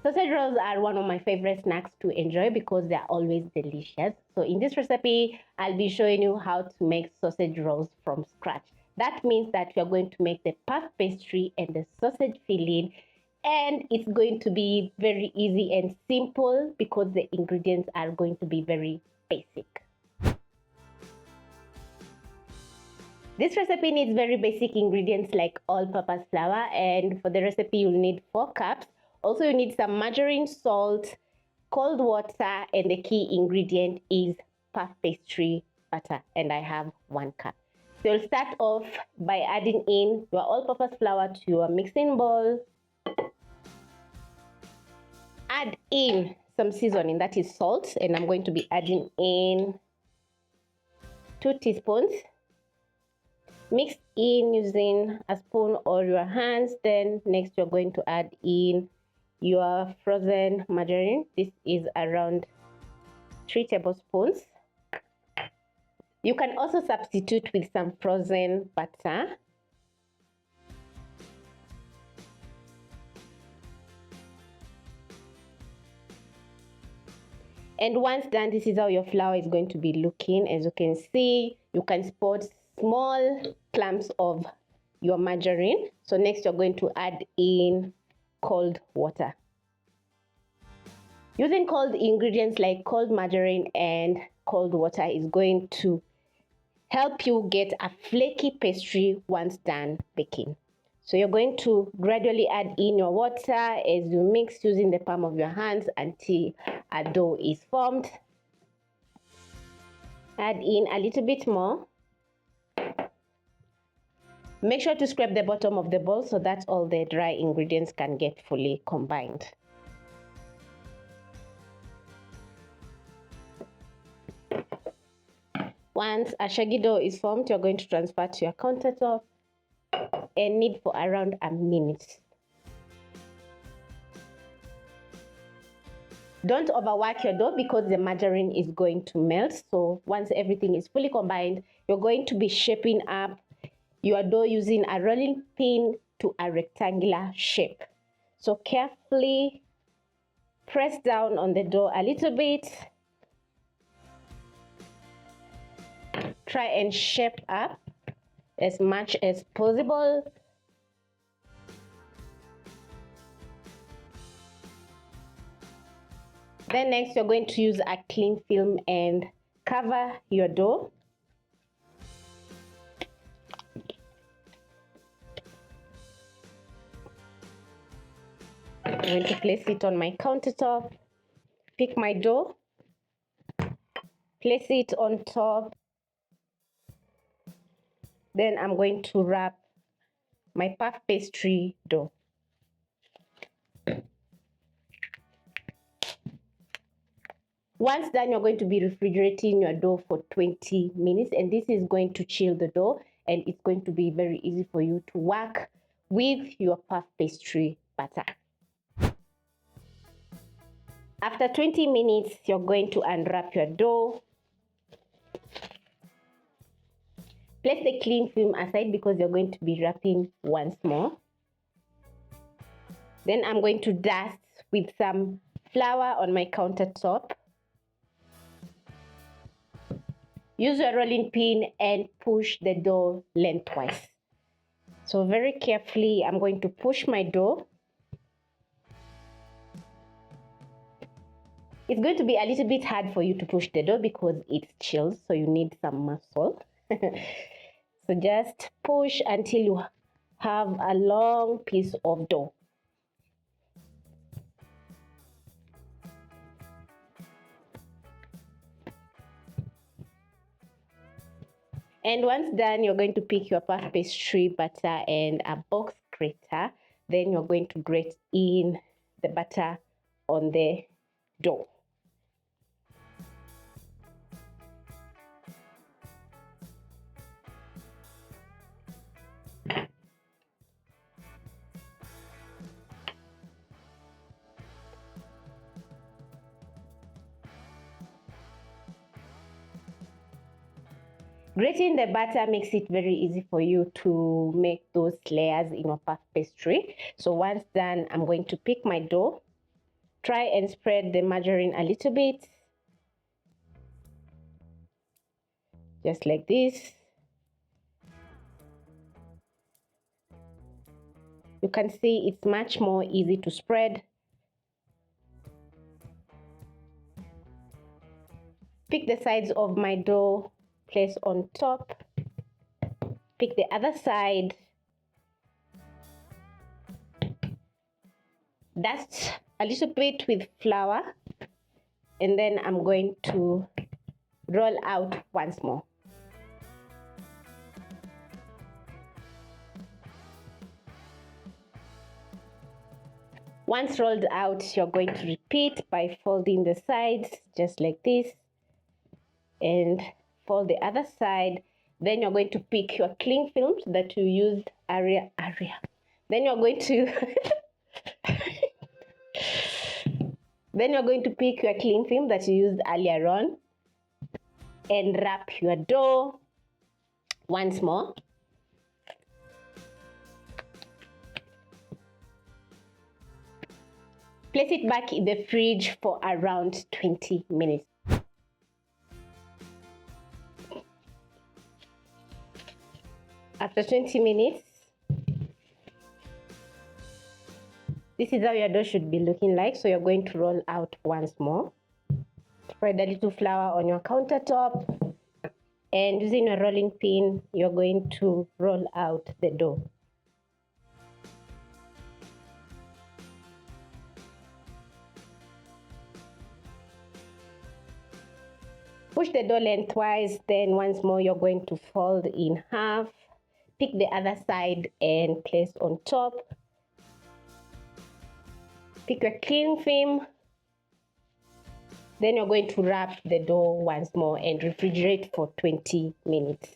Sausage rolls are one of my favorite snacks to enjoy because they are always delicious. So in this recipe, I'll be showing you how to make sausage rolls from scratch. That means that we are going to make the puff pastry and the sausage filling, and it's going to be very easy and simple because the ingredients are going to be very basic. This recipe needs very basic ingredients like all-purpose flour, and for the recipe you'll need 4 cups. Also, you need some margarine, salt, cold water, and the key ingredient is puff pastry butter, and I have 1 cup. So you'll start off by adding in your all-purpose flour to your mixing bowl. Add in some seasoning, that is salt, and I'm going to be adding in 2 teaspoons. Mix in using a spoon or your hands. Then next you're going to add in your frozen margarine. This is around 3 tablespoons. You can also substitute with some frozen butter. And once done, this is how your flour is going to be looking. As you can see, you can spot small clumps of your margarine. So next you're going to add in cold water. Using cold ingredients like cold margarine and cold water is going to help you get a flaky pastry once done baking. So you're going to gradually add in your water as you mix using the palm of your hands until a dough is formed. Add in a little bit more. Make sure to scrape the bottom of the bowl so that all the dry ingredients can get fully combined. Once a shaggy dough is formed, you're going to transfer to your countertop and knead for around a minute. Don't overwork your dough because the margarine is going to melt. So once everything is fully combined, you're going to be shaping up your dough using a rolling pin to a rectangular shape. So carefully press down on the dough a little bit. Try and shape up as much as possible. Then next you're going to use a cling film and cover your dough. I'm going to place it on my countertop, pick my dough, place it on top. Then I'm going to wrap my puff pastry dough. Once done, you're going to be refrigerating your dough for 20 minutes, and this is going to chill the dough, and it's going to be very easy for you to work with your puff pastry batter. After 20 minutes, you're going to unwrap your dough. Place the cling film aside because you're going to be wrapping once more. Then I'm going to dust with some flour on my countertop. Use your rolling pin and push the dough lengthwise. So very carefully, I'm going to push my dough. It's going to be a little bit hard for you to push the dough because it's chilled, so you need some muscle. So just push until you have a long piece of dough. And once done, you're going to pick your puff pastry butter and a box grater. Then you're going to grate in the butter on the dough. Grating the butter makes it very easy for you to make those layers in your puff pastry. So once done, I'm going to pick my dough. try and spread the margarine a little bit, just like this. You can see it's much more easy to spread. Pick the sides of my dough, place on top. Pick the other side. Dust a little bit with flour, and then I'm going to roll out once more. Once rolled out, you're going to repeat by folding the sides just like this, and fold the other side. Then you're going to pick your cling films that you used Then you're going to then you're going to pick your cling film that you used earlier on and wrap your dough once more. Place it back in the fridge for around 20 minutes. After 20 minutes, this is how your dough should be looking like. So you're going to roll out once more. Spread a little flour on your countertop, and using a rolling pin, you're going to roll out the dough. Push the dough lengthwise, then once more you're going to fold in half. Pick the other side and place on top. Pick your cling film. Then you're going to wrap the dough once more and refrigerate for 20 minutes.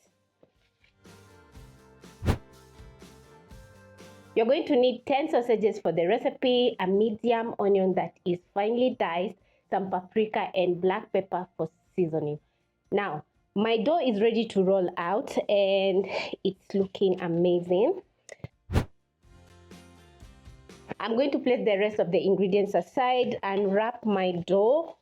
You're going to need 10 sausages for the recipe, a medium onion that is finely diced, some paprika and black pepper for seasoning. Now, my dough is ready to roll out and it's looking amazing. I'm going to place the rest of the ingredients aside and wrap my dough.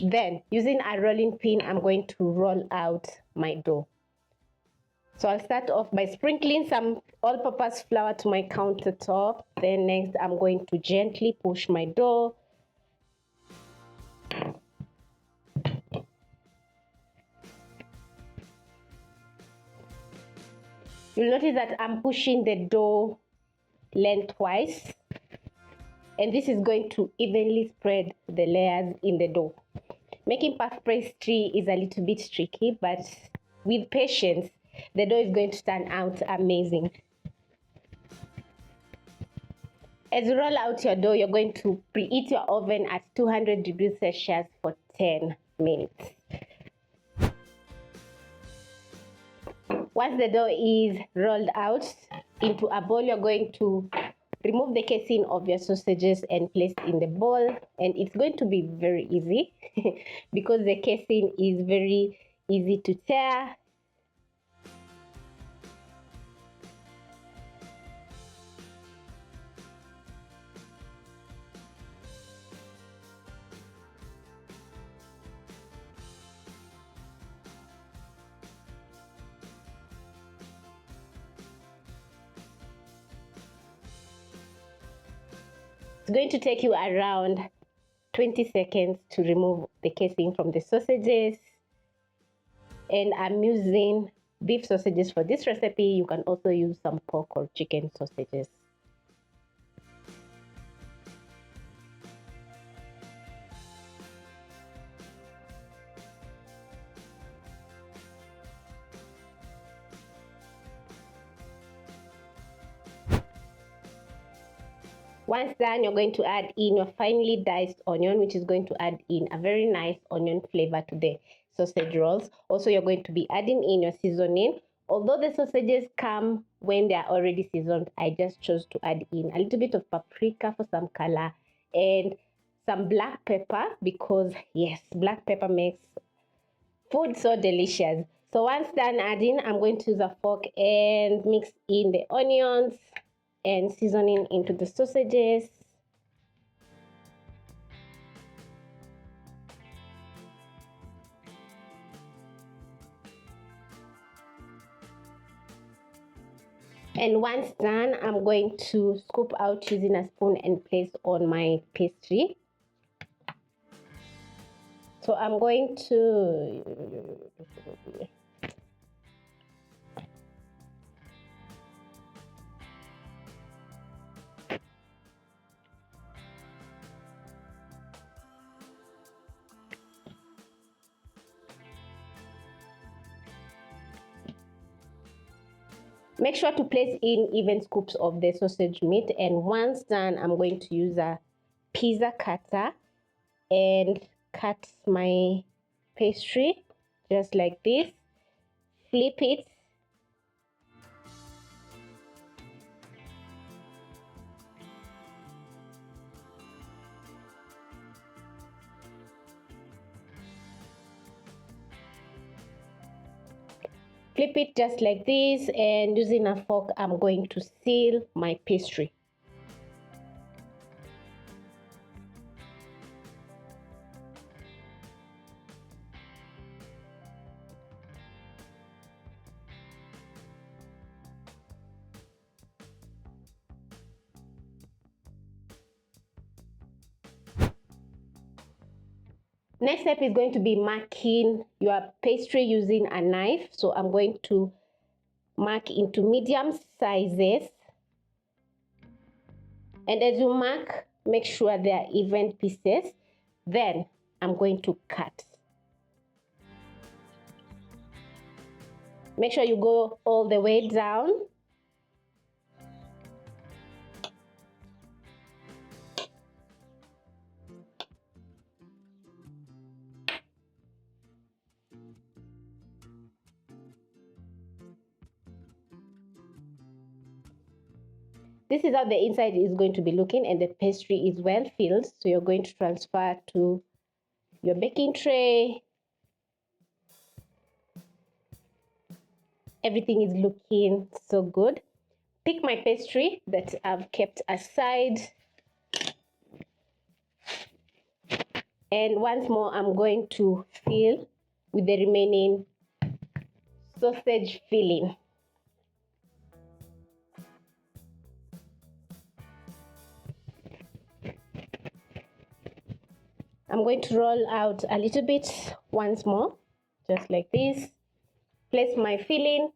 Then, using a rolling pin, I'm going to roll out my dough. So I'll start off by sprinkling some all-purpose flour to my countertop. Then next, I'm going to gently push my dough. You'll notice that I'm pushing the dough lengthwise, and this is going to evenly spread the layers in the dough. Making puff pastry is a little bit tricky, but with patience, the dough is going to turn out amazing. As you roll out your dough, you're going to preheat your oven at 200 degrees Celsius for 10 minutes. Once the dough is rolled out into a bowl, you're going to remove the casing of your sausages and place it in the bowl. And it's going to be very easy because the casing is very easy to tear. It's going to take you around 20 seconds to remove the casing from the sausages. And I'm using beef sausages for this recipe. You can also use some pork or chicken sausages. Once done, you're going to add in your finely diced onion, which is going to add in a very nice onion flavor to the sausage rolls. Also, you're going to be adding in your seasoning. Although the sausages come when they are already seasoned, I just chose to add in a little bit of paprika for some color and some black pepper because, yes, black pepper makes food so delicious. So once done adding, I'm going to use a fork and mix in the onions and seasoning into the sausages. And once done, I'm going to scoop out using a spoon and place on my pastry. So I'm going to make sure to place in even scoops of the sausage meat. And once done, I'm going to use a pizza cutter and cut my pastry just like this. Flip it. Flip it just like this, and using a fork, I'm going to seal my pastry. Next step is going to be marking your pastry using a knife. So I'm going to mark into medium sizes. And as you mark, make sure they are even pieces. Then I'm going to cut. Make sure you go all the way down. This is how the inside is going to be looking, and the pastry is well filled. So you're going to transfer to your baking tray. Everything is looking so good. Pick my pastry that I've kept aside. And once more, I'm going to fill with the remaining sausage filling. I'm going to roll out a little bit once more, just like this. Place my filling.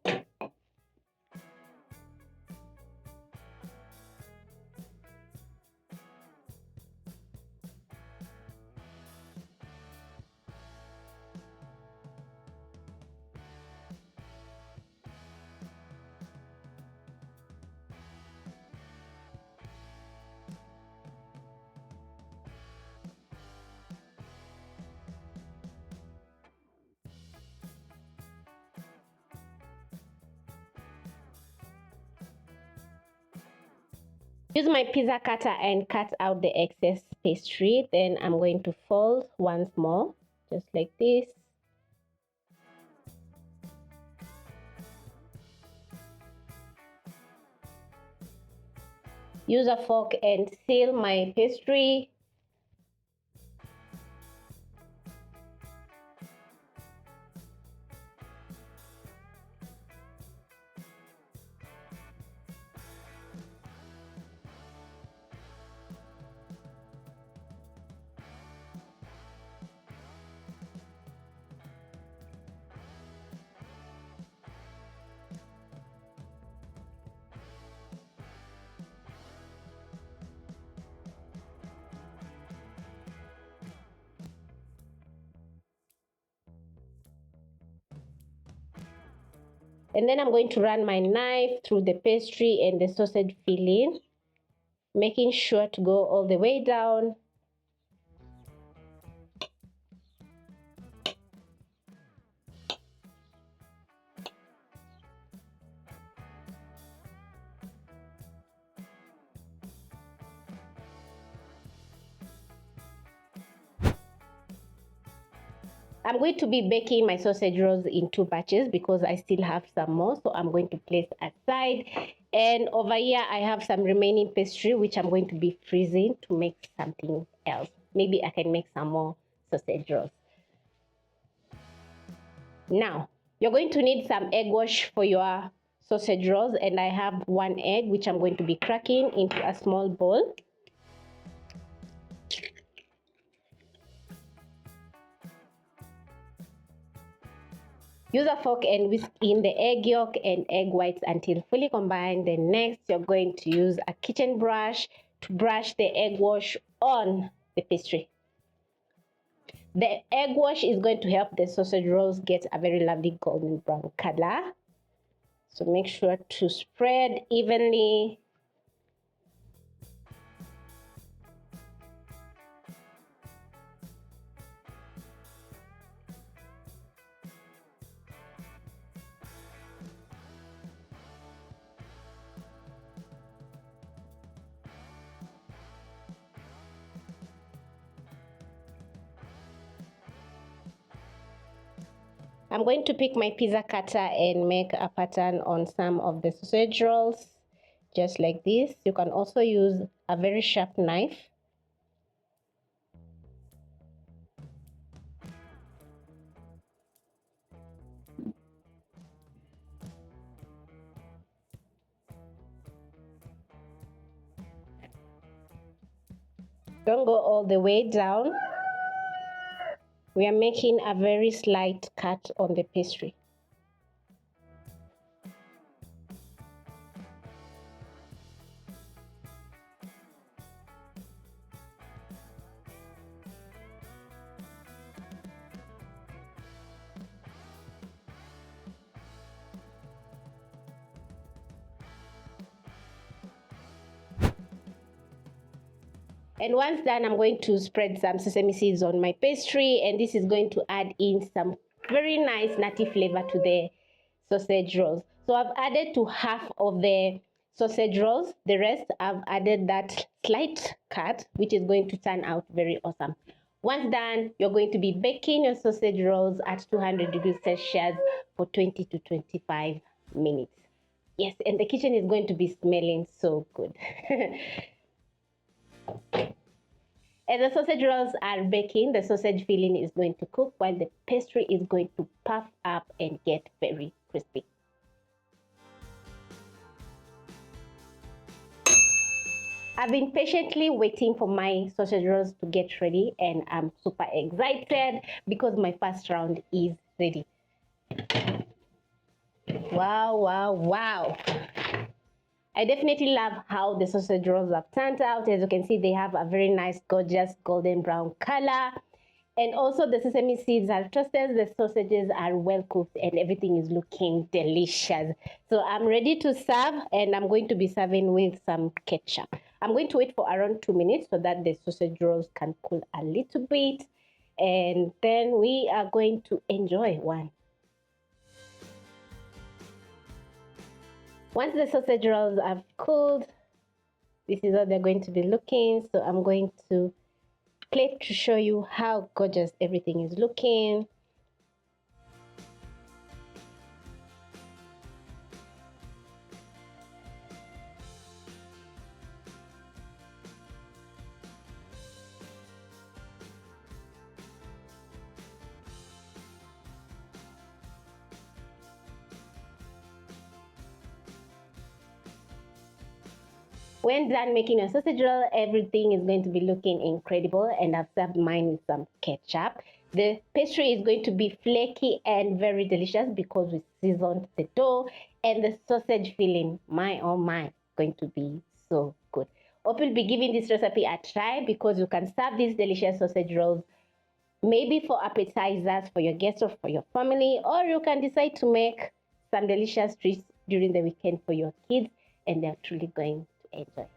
Use my pizza cutter and cut out the excess pastry. Then I'm going to fold once more, just like this. Use a fork and seal my pastry. And then I'm going to run my knife through the pastry and the sausage filling, making sure to go all the way down. I'm going to be baking my sausage rolls in 2 batches because I still have some more, so I'm going to place aside. And over here I have some remaining pastry which I'm going to be freezing to make something else. Maybe I can make some more sausage rolls. Now you're going to need some egg wash for your sausage rolls, and I have 1 egg which I'm going to be cracking into a small bowl. Use a fork and whisk in the egg yolk and egg whites until fully combined. Then next, you're going to use a kitchen brush to brush the egg wash on the pastry. The egg wash is going to help the sausage rolls get a very lovely golden brown color. So make sure to spread evenly. I'm going to pick my pizza cutter and make a pattern on some of the sausage rolls, just like this. You can also use a very sharp knife. Don't go all the way down. We are making a very slight cut on the pastry. And once done, I'm going to spread some sesame seeds on my pastry, and this is going to add in some very nice nutty flavor to the sausage rolls. So I've added to half of the sausage rolls. The rest I've added that slight cut, which is going to turn out very awesome. Once done, you're going to be baking your sausage rolls at 200 degrees Celsius for 20 to 25 minutes. Yes, and the kitchen is going to be smelling so good. As the sausage rolls are baking, the sausage filling is going to cook while the pastry is going to puff up and get very crispy. I've been patiently waiting for my sausage rolls to get ready, and I'm super excited because my first round is ready. Wow, wow, wow. I definitely love how the sausage rolls have turned out. As you can see, they have a very nice, gorgeous golden brown color. And also the sesame seeds are toasted, the sausages are well cooked, and everything is looking delicious. So I'm ready to serve, and I'm going to be serving with some ketchup. I'm going to wait for around 2 minutes so that the sausage rolls can cool a little bit. And then we are going to enjoy one. Once the sausage rolls have cooled, this is how they're going to be looking. So I'm going to plate to show you how gorgeous everything is looking. When done making a sausage roll, everything is going to be looking incredible, and I've served mine with some ketchup. The pastry is going to be flaky and very delicious because we seasoned the dough, and the sausage filling, my oh my, going to be so good. Hope you'll be giving this recipe a try because you can serve these delicious sausage rolls maybe for appetizers for your guests or for your family, or you can decide to make some delicious treats during the weekend for your kids, and they're truly going to enjoy.